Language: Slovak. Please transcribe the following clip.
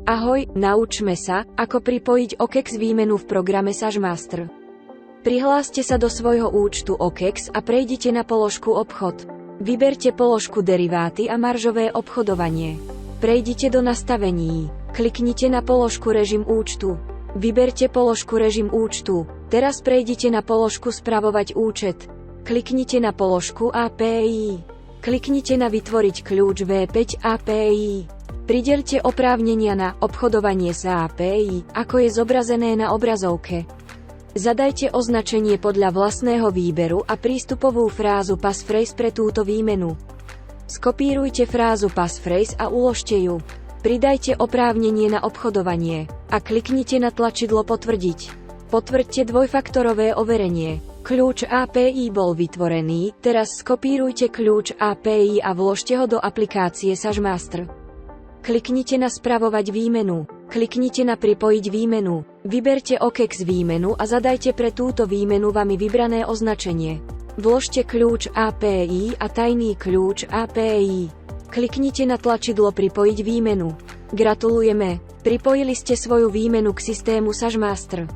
Ahoj, naučme sa, ako pripojiť OKEX výmenu v programe SageMaster. Prihláste sa do svojho účtu OKEX a prejdite na položku Obchod. Vyberte položku Deriváty a maržové obchodovanie. Prejdite do nastavení. Kliknite na položku Režim účtu. Vyberte položku Režim účtu. Teraz prejdite na položku Spravovať účet. Kliknite na položku API. Kliknite na Vytvoriť kľúč V5 API. Prideľte oprávnenia na obchodovanie s API, ako je zobrazené na obrazovke. Zadajte označenie podľa vlastného výberu a prístupovú frázu passphrase pre túto výmenu. Skopírujte frázu passphrase a uložte ju. Pridajte oprávnenie na obchodovanie a kliknite na tlačidlo Potvrdiť. Potvrďte dvojfaktorové overenie. Kľúč API bol vytvorený, teraz skopírujte kľúč API a vložte ho do aplikácie SageMaster. Kliknite na Spravovať výmenu. Kliknite na Pripojiť výmenu. Vyberte OKEX výmenu a zadajte pre túto výmenu vami vybrané označenie. Vložte kľúč API a tajný kľúč API. Kliknite na tlačidlo Pripojiť výmenu. Gratulujeme! Pripojili ste svoju výmenu k systému SageMaster.